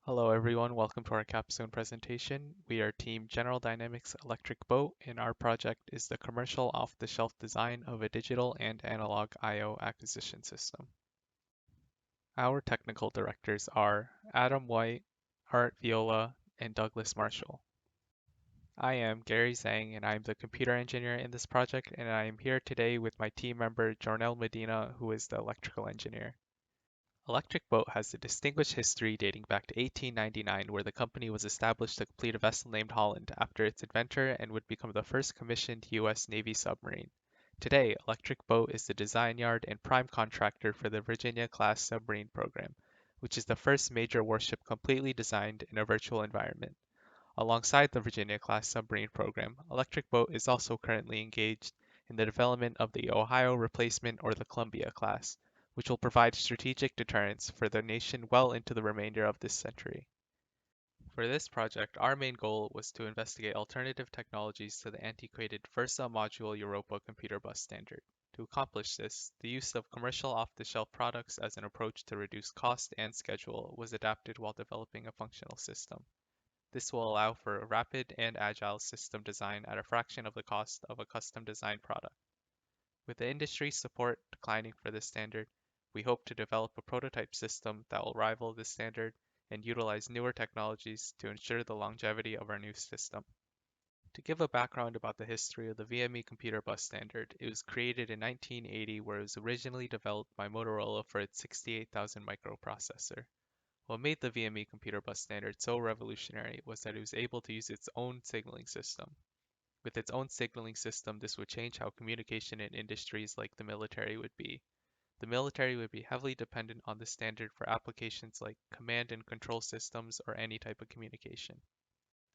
Hello everyone, welcome to our capstone presentation. We are Team General Dynamics Electric Boat and our project is the commercial off-the-shelf design of a digital and analog I/O acquisition system. Our technical directors are Adam White, Art Viola, and Douglas Marshall. I am Gary Zhang and I am the computer engineer in this project and I am here today with my team member Jornel Medina who is the electrical engineer. Electric Boat has a distinguished history dating back to 1899 where the company was established to complete a vessel named Holland after its inventor and would become the first commissioned U.S. Navy submarine. Today, Electric Boat is the design yard and prime contractor for the Virginia-class submarine program, which is the first major warship completely designed in a virtual environment. Alongside the Virginia-class submarine program, Electric Boat is also currently engaged in the development of the Ohio replacement or the Columbia class, which will provide strategic deterrence for the nation well into the remainder of this century. For this project, our main goal was to investigate alternative technologies to the antiquated Versa Module Europa computer bus standard. To accomplish this, the use of commercial off-the-shelf products as an approach to reduce cost and schedule was adapted while developing a functional system. This will allow for a rapid and agile system design at a fraction of the cost of a custom designed product. With the industry support declining for this standard, we hope to develop a prototype system that will rival this standard and utilize newer technologies to ensure the longevity of our new system. To give a background about the history of the VME computer bus standard, it was created in 1980 where it was originally developed by Motorola for its 68,000 microprocessor. What made the VME computer bus standard so revolutionary was that it was able to use its own signaling system. With its own signaling system, this would change how communication in industries like the military would be. The military would be heavily dependent on the standard for applications like command and control systems or any type of communication.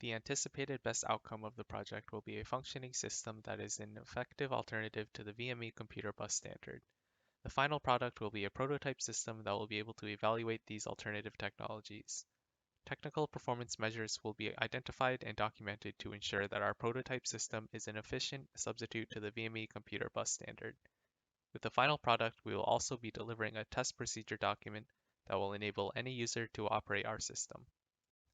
The anticipated best outcome of the project will be a functioning system that is an effective alternative to the VME computer bus standard. The final product will be a prototype system that will be able to evaluate these alternative technologies. Technical performance measures will be identified and documented to ensure that our prototype system is an efficient substitute to the VME computer bus standard. With the final product, we will also be delivering a test procedure document that will enable any user to operate our system.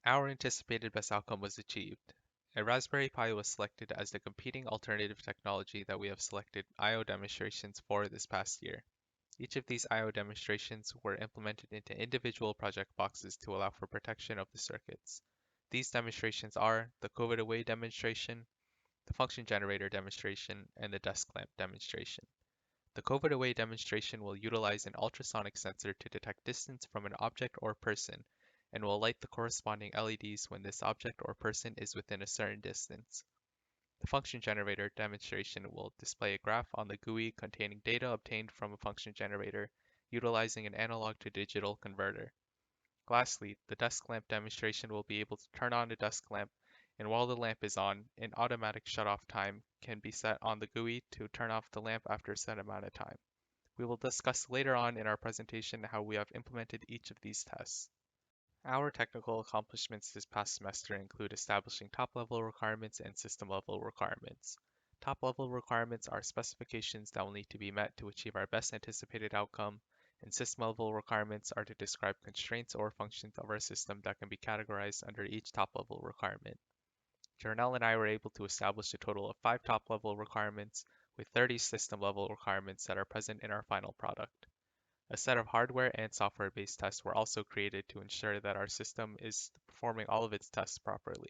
Our anticipated best outcome was achieved. A Raspberry Pi was selected as the competing alternative technology that we have selected I/O demonstrations for this past year. Each of these I/O demonstrations were implemented into individual project boxes to allow for protection of the circuits. These demonstrations are the COVID away demonstration, the function generator demonstration, and the desk lamp demonstration. The COVID away demonstration will utilize an ultrasonic sensor to detect distance from an object or person and will light the corresponding LEDs when this object or person is within a certain distance. The function generator demonstration will display a graph on the GUI containing data obtained from a function generator utilizing an analog to digital converter. Lastly, the desk lamp demonstration will be able to turn on the desk lamp, and while the lamp is on, an automatic shut-off time can be set on the GUI to turn off the lamp after a set amount of time. We will discuss later on in our presentation how we have implemented each of these tests. Our technical accomplishments this past semester include establishing top-level requirements and system-level requirements. Top-level requirements are specifications that will need to be met to achieve our best anticipated outcome, and system-level requirements are to describe constraints or functions of our system that can be categorized under each top-level requirement. Jarnell and I were able to establish a total of 5 top-level requirements with 30 system-level requirements that are present in our final product. A set of hardware and software-based tests were also created to ensure that our system is performing all of its tests properly.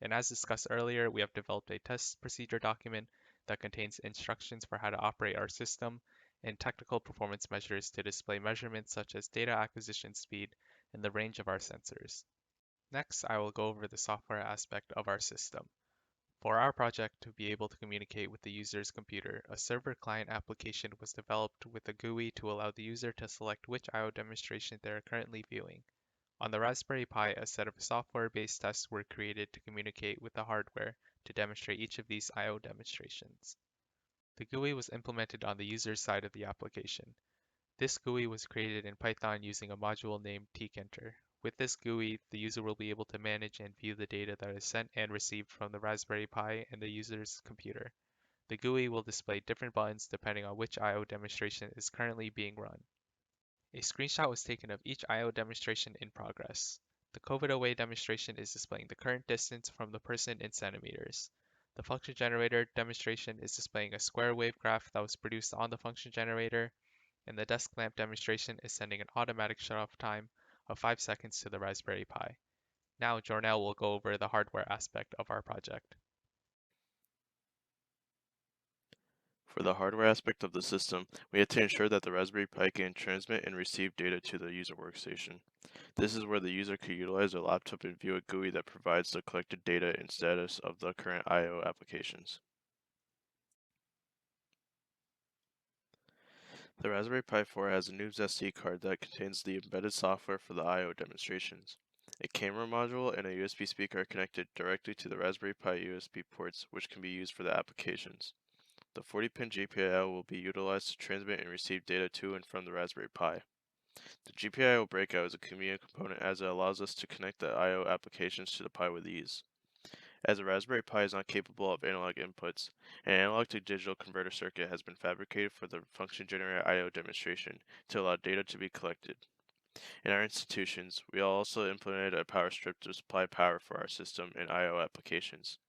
And as discussed earlier, we have developed a test procedure document that contains instructions for how to operate our system and technical performance measures to display measurements such as data acquisition speed and the range of our sensors. Next, I will go over the software aspect of our system. For our project to be able to communicate with the user's computer, a server-client application was developed with a GUI to allow the user to select which I/O demonstration they are currently viewing. On the Raspberry Pi, a set of software-based tests were created to communicate with the hardware to demonstrate each of these I/O demonstrations. The GUI was implemented on the user's side of the application. This GUI was created in Python using a module named tkinter. With this GUI, the user will be able to manage and view the data that is sent and received from the Raspberry Pi and the user's computer. The GUI will display different buttons depending on which I/O demonstration is currently being run. A screenshot was taken of each I/O demonstration in progress. The COVID away demonstration is displaying the current distance from the person in centimeters. The function generator demonstration is displaying a square wave graph that was produced on the function generator, and the desk lamp demonstration is sending an automatic shutoff time of 5 seconds to the Raspberry Pi. Now Jornel will go over the hardware aspect of our project. For the hardware aspect of the system, we had to ensure that the Raspberry Pi can transmit and receive data to the user workstation. This is where the user could utilize their laptop and view a GUI that provides the collected data and status of the current I/O applications. The Raspberry Pi 4 has a NUBS SD card that contains the embedded software for the I/O demonstrations. A camera module and a USB speaker are connected directly to the Raspberry Pi USB ports, which can be used for the applications. The 40-pin GPIO will be utilized to transmit and receive data to and from the Raspberry Pi. The GPIO breakout is a convenient component as it allows us to connect the I/O applications to the Pi with ease. As the Raspberry Pi is not capable of analog inputs, an analog to digital converter circuit has been fabricated for the function generator I/O demonstration to allow data to be collected. In our institutions, we also implemented a power strip to supply power for our system and I/O applications.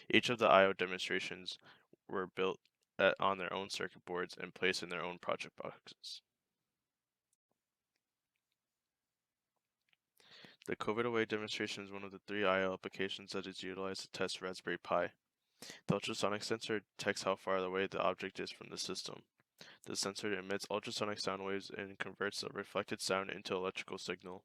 Each of the I/O demonstrations were built on their own circuit boards and placed in their own project boxes. The COVID away demonstration is one of the 3 I/O applications that is utilized to test Raspberry Pi. The ultrasonic sensor detects how far away the object is from the system. The sensor emits ultrasonic sound waves and converts the reflected sound into electrical signal.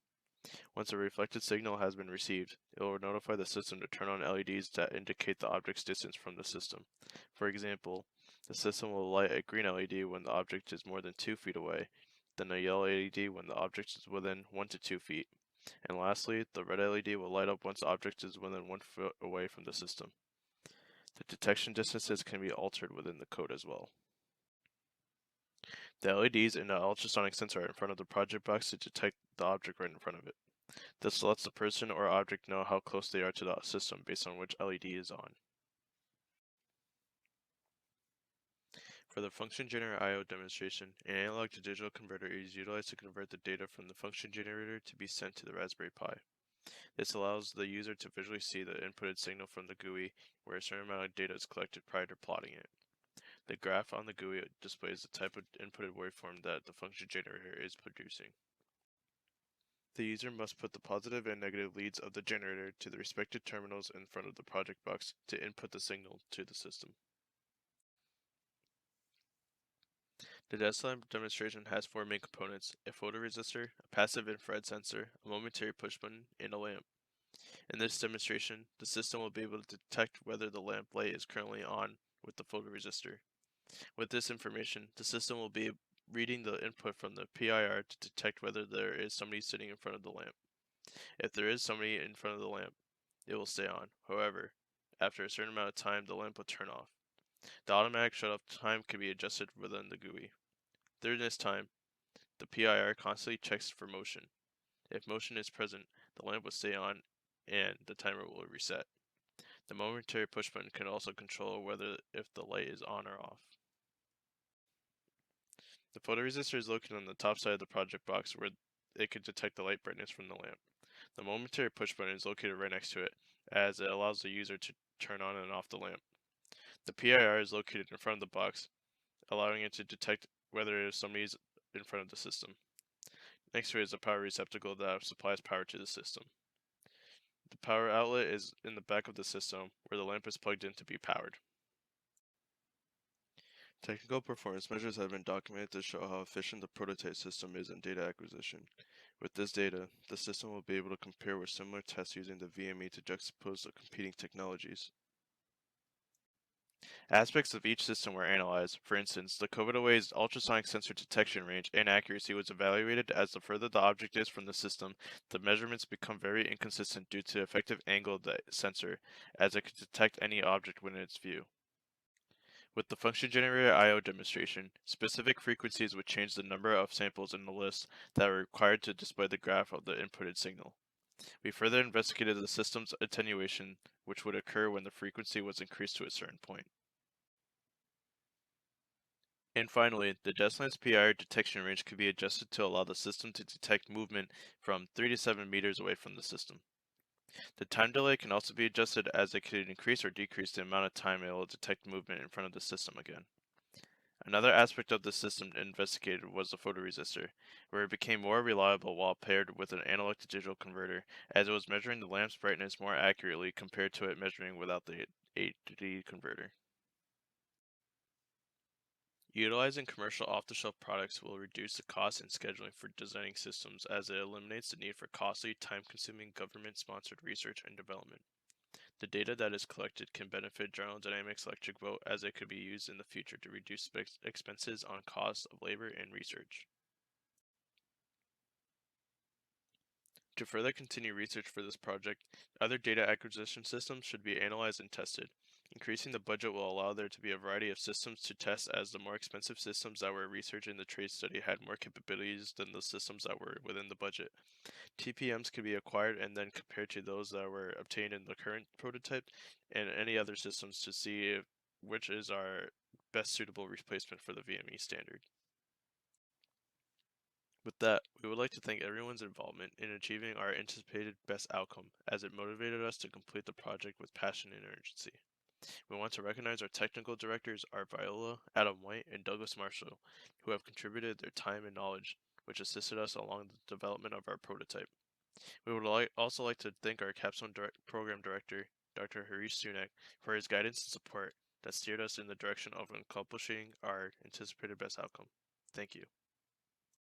Once a reflected signal has been received, it will notify the system to turn on LEDs that indicate the object's distance from the system. For example, the system will light a green LED when the object is more than 2 feet away, then a yellow LED when the object is within 1 to 2 feet, and lastly, the red LED will light up once the object is within 1 foot away from the system. The detection distances can be altered within the code as well. The LEDs in the ultrasonic sensor are in front of the project box to detect the object right in front of it. This lets the person or object know how close they are to the system based on which LED is on. For the function generator I/O demonstration, an analog to digital converter is utilized to convert the data from the function generator to be sent to the Raspberry Pi. This allows the user to visually see the inputted signal from the GUI where a certain amount of data is collected prior to plotting it. The graph on the GUI displays the type of inputted waveform that the function generator is producing. The user must put the positive and negative leads of the generator to the respective terminals in front of the project box to input the signal to the system. The desk lamp demonstration has 4 main components: a photoresistor, a passive infrared sensor, a momentary push button, and a lamp. In this demonstration, the system will be able to detect whether the lamp light is currently on with the photoresistor. With this information, the system will be reading the input from the PIR to detect whether there is somebody sitting in front of the lamp. If there is somebody in front of the lamp, it will stay on. However, after a certain amount of time, the lamp will turn off. The automatic shut-off time can be adjusted within the GUI. During this time, the PIR constantly checks for motion. If motion is present, the lamp will stay on and the timer will reset. The momentary push button can also control whether if the light is on or off. The photoresistor is located on the top side of the project box where it can detect the light brightness from the lamp. The momentary push button is located right next to it, as it allows the user to turn on and off the lamp. The PIR is located in front of the box, allowing it to detect whether somebody is in front of the system. Next to it is a power receptacle that supplies power to the system. The power outlet is in the back of the system, where the lamp is plugged in to be powered. Technical performance measures have been documented to show how efficient the prototype system is in data acquisition. With this data, the system will be able to compare with similar tests using the VME to juxtapose the competing technologies. Aspects of each system were analyzed. For instance, the COVID-away's ultrasonic sensor detection range and accuracy was evaluated as the further the object is from the system, the measurements become very inconsistent due to the effective angle of the sensor, as it can detect any object within its view. With the function generator I/O demonstration, specific frequencies would change the number of samples in the list that are required to display the graph of the inputted signal. We further investigated the system's attenuation, which would occur when the frequency was increased to a certain point. And finally, the Deslands PIR detection range could be adjusted to allow the system to detect movement from 3 to 7 meters away from the system. The time delay can also be adjusted as it could increase or decrease the amount of time it will detect movement in front of the system again. Another aspect of the system investigated was the photoresistor, where it became more reliable while paired with an analog to digital converter, as it was measuring the lamp's brightness more accurately compared to it measuring without the AD converter. Utilizing commercial off-the-shelf products will reduce the cost and scheduling for designing systems as it eliminates the need for costly, time-consuming government-sponsored research and development. The data that is collected can benefit General Dynamics Electric Boat as it could be used in the future to reduce expenses on cost of labor and research. To further continue research for this project, other data acquisition systems should be analyzed and tested. Increasing the budget will allow there to be a variety of systems to test, as the more expensive systems that were researched in the trade study had more capabilities than the systems that were within the budget. TPMs could be acquired and then compared to those that were obtained in the current prototype and any other systems to see which is our best suitable replacement for the VME standard. With that, we would like to thank everyone's involvement in achieving our anticipated best outcome, as it motivated us to complete the project with passion and urgency. We want to recognize our technical directors, Art Viola, Adam White, and Douglas Marshall, who have contributed their time and knowledge, which assisted us along the development of our prototype. We would also like to thank our Capstone Program Director, Dr. Harish Sunak, for his guidance and support that steered us in the direction of accomplishing our anticipated best outcome. Thank you.